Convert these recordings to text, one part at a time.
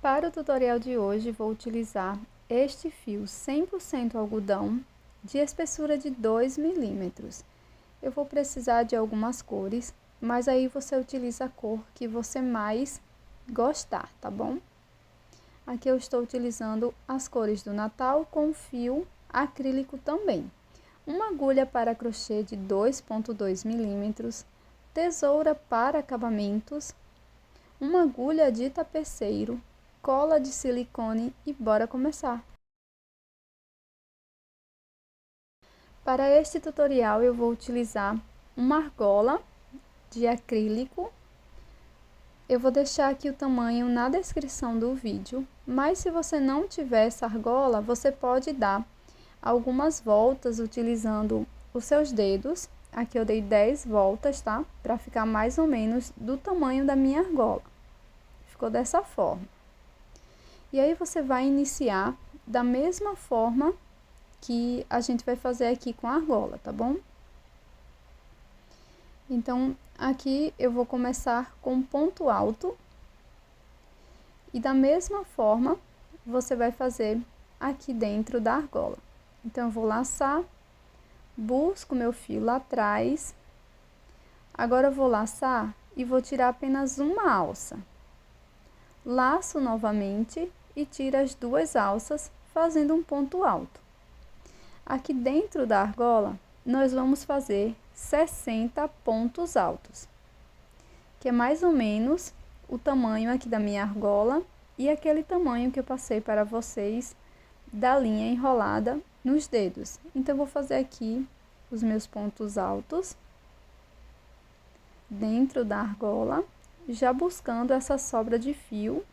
Para o tutorial de hoje, vou utilizar este fio 100% algodão de espessura de 2 milímetros. Eu vou precisar de algumas cores, mas aí você utiliza a cor que você mais gostar, tá bom? Aqui eu estou utilizando as cores do Natal com fio acrílico também. Uma agulha para crochê de 2,2 milímetros, tesoura para acabamentos, uma agulha de tapeceiro, cola de silicone e bora começar! Para este tutorial eu vou utilizar uma argola de acrílico. Eu vou deixar aqui o tamanho na descrição do vídeo, mas se você não tiver essa argola, você pode dar algumas voltas utilizando os seus dedos. Aqui eu dei 10 voltas, tá? Para ficar mais ou menos do tamanho da minha argola. Ficou dessa forma. E aí você vai iniciar da mesma forma que a gente vai fazer aqui com a argola, tá bom? Então, aqui eu vou começar com um ponto alto. E da mesma forma, você vai fazer aqui dentro da argola. Então, eu vou laçar, busco meu fio lá atrás. Agora, eu vou laçar e vou tirar apenas uma alça. Laço novamente e tiro as duas alças, fazendo um ponto alto. Aqui dentro da argola, nós vamos fazer 60 pontos altos, que é mais ou menos o tamanho aqui da minha argola e aquele tamanho que eu passei para vocês da linha enrolada nos dedos. Então, eu vou fazer aqui os meus pontos altos dentro da argola, já buscando essa sobra de fio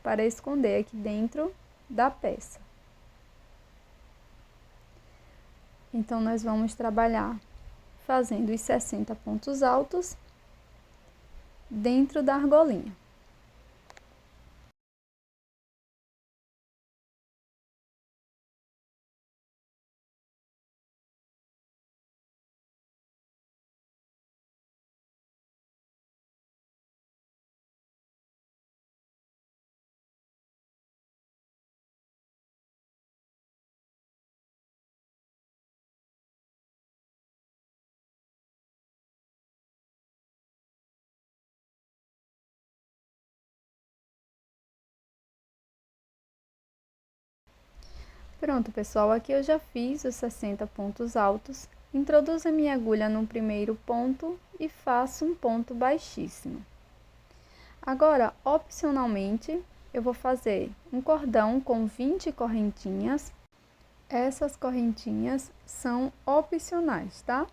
para esconder aqui dentro da peça. Então, nós vamos trabalhar fazendo os 60 pontos altos dentro da argolinha. Pronto, pessoal, aqui eu já fiz os 60 pontos altos. Introduzo a minha agulha no primeiro ponto e faço um ponto baixíssimo. Agora, opcionalmente, eu vou fazer um cordão com 20 correntinhas. Essas correntinhas são opcionais, tá?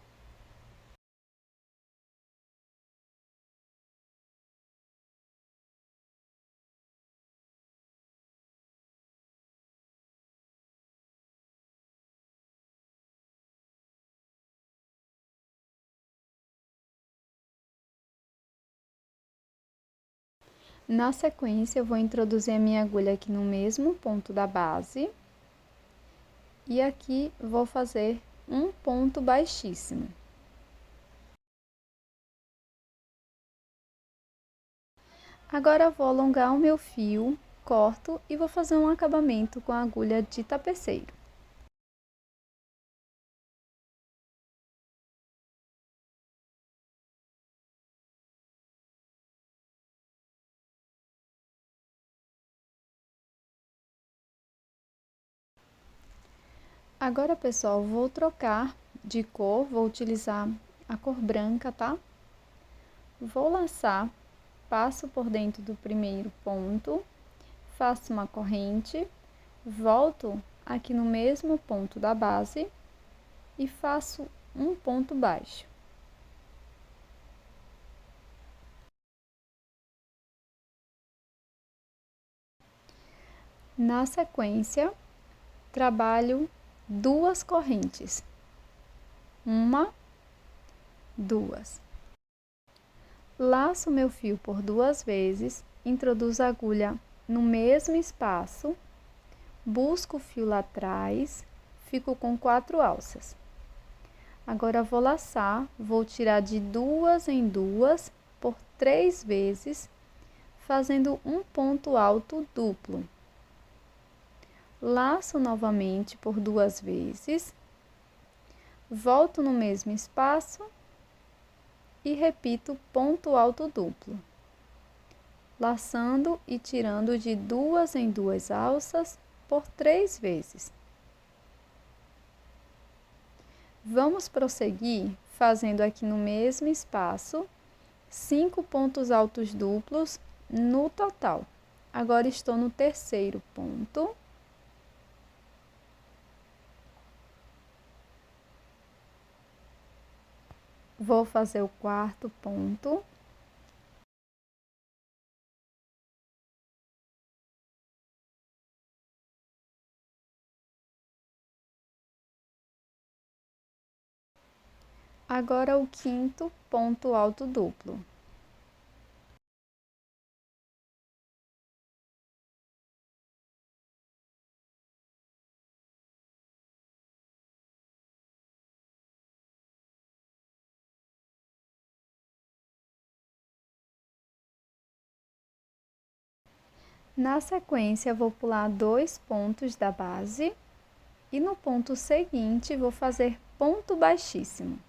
Na sequência, eu vou introduzir a minha agulha aqui no mesmo ponto da base. E aqui vou fazer um ponto baixíssimo. Agora, eu vou alongar o meu fio, corto e vou fazer um acabamento com a agulha de tapeceiro. Agora, pessoal, vou trocar de cor, vou utilizar a cor branca, tá? Vou laçar, passo por dentro do primeiro ponto, faço uma corrente, volto aqui no mesmo ponto da base e faço um ponto baixo. Na sequência, trabalho duas correntes, uma, duas. Laço meu fio por duas vezes, introduzo a agulha no mesmo espaço, busco o fio lá atrás, fico com 4 alças. Agora, vou laçar, vou tirar de duas em duas por 3 vezes, fazendo um ponto alto duplo. Laço novamente por 2 vezes, volto no mesmo espaço e repito ponto alto duplo, laçando e tirando de 2 em 2 alças por 3 vezes. Vamos prosseguir fazendo aqui no mesmo espaço 5 pontos altos duplos no total. Agora estou no terceiro ponto. Vou fazer o quarto ponto. Agora o quinto ponto alto duplo. Na sequência, vou pular 2 pontos da base e no ponto seguinte vou fazer ponto baixíssimo.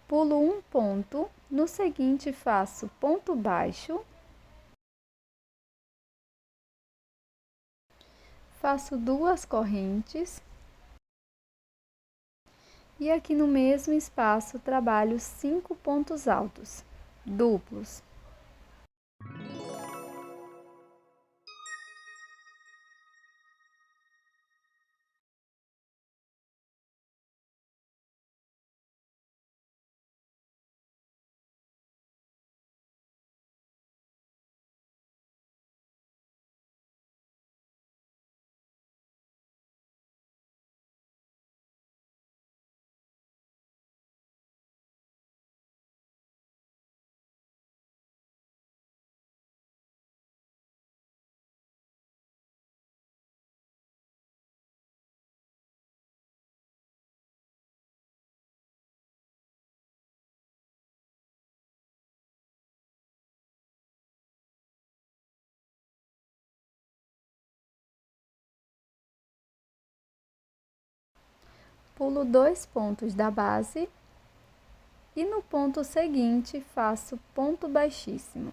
Pulo um ponto, no seguinte faço ponto baixo, faço 2 correntes e aqui no mesmo espaço trabalho 5 pontos altos duplos. Pulo 2 pontos da base e no ponto seguinte faço ponto baixíssimo.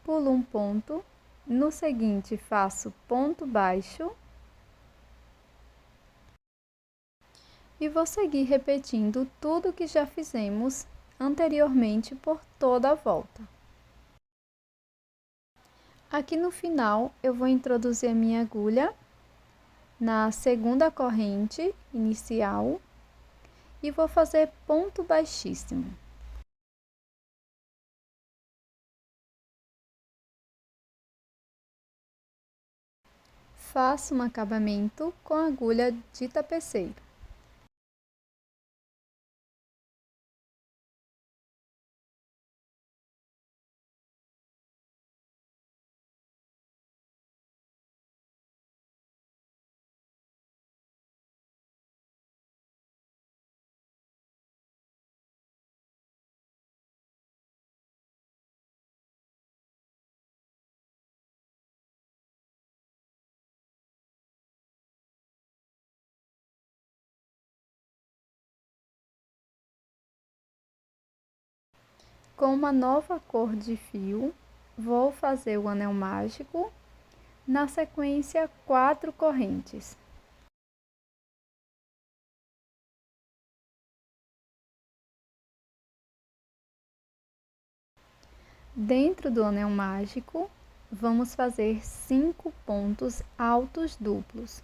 Pulo um ponto, no seguinte faço ponto baixo e vou seguir repetindo tudo que já fizemos anteriormente por toda a volta. Aqui no final eu vou introduzir a minha agulha na segunda corrente inicial e vou fazer ponto baixíssimo. Faço um acabamento com a agulha de tapeceiro. Com uma nova cor de fio, vou fazer o anel mágico, na sequência 4 correntes. Dentro do anel mágico, vamos fazer 5 pontos altos duplos.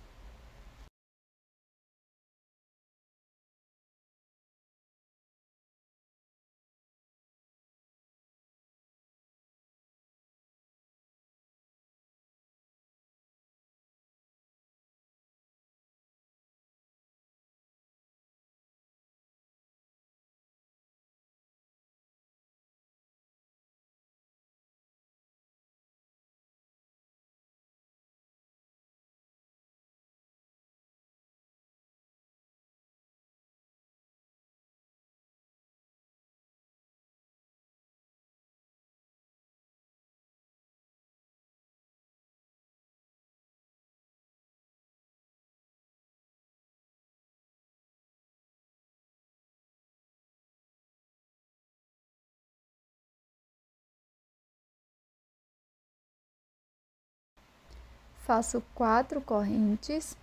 Faço 4 correntes.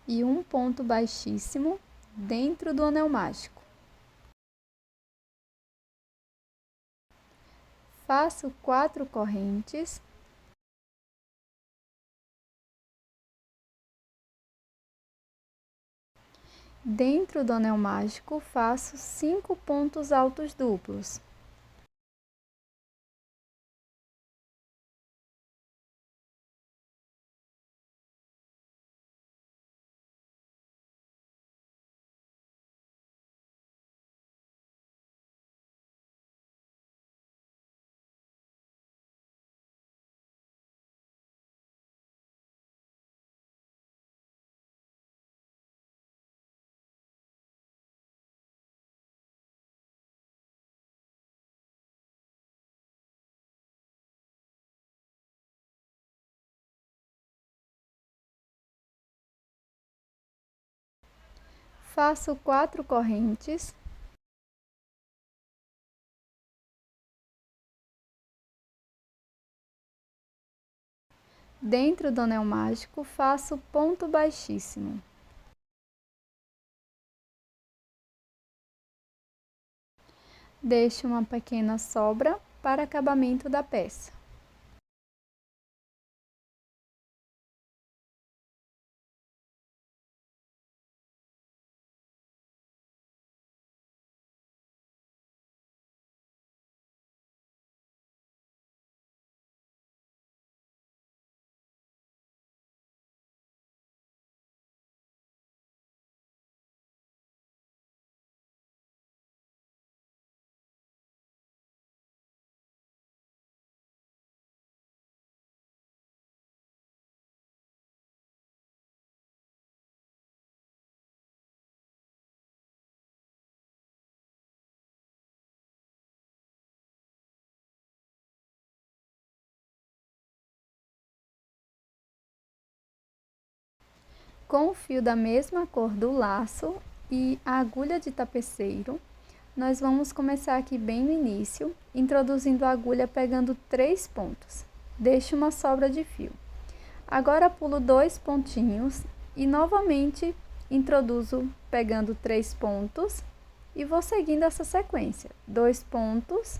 E um ponto baixíssimo dentro do anel mágico. Faço 4 correntes. Dentro do anel mágico, faço 5 pontos altos duplos. Faço 4 correntes. Dentro do anel mágico, faço ponto baixíssimo. Deixo uma pequena sobra para acabamento da peça. Com o fio da mesma cor do laço e a agulha de tapeceiro, nós vamos começar aqui bem no início, introduzindo a agulha pegando 3 pontos. Deixo uma sobra de fio. Agora pulo 2 pontinhos e novamente introduzo pegando 3 pontos e vou seguindo essa sequência. 2 pontos,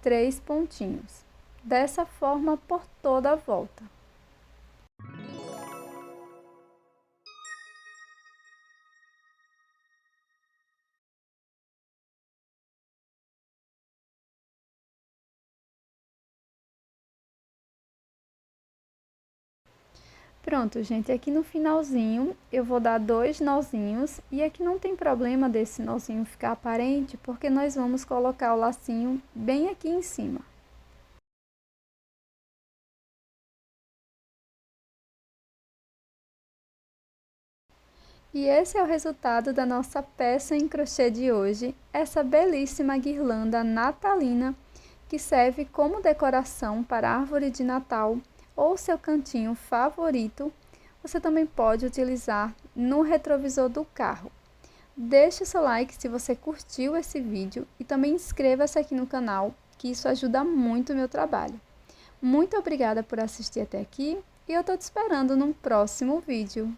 3 pontinhos. Dessa forma por toda a volta. Pronto, gente, aqui no finalzinho eu vou dar 2 nozinhos e aqui não tem problema desse nozinho ficar aparente, porque nós vamos colocar o lacinho bem aqui em cima. E esse é o resultado da nossa peça em crochê de hoje, essa belíssima guirlanda natalina que serve como decoração para a árvore de Natal ou seu cantinho favorito. Você também pode utilizar no retrovisor do carro. Deixe o seu like se você curtiu esse vídeo e também inscreva-se aqui no canal, que isso ajuda muito o meu trabalho. Muito obrigada por assistir até aqui e eu estou te esperando num próximo vídeo.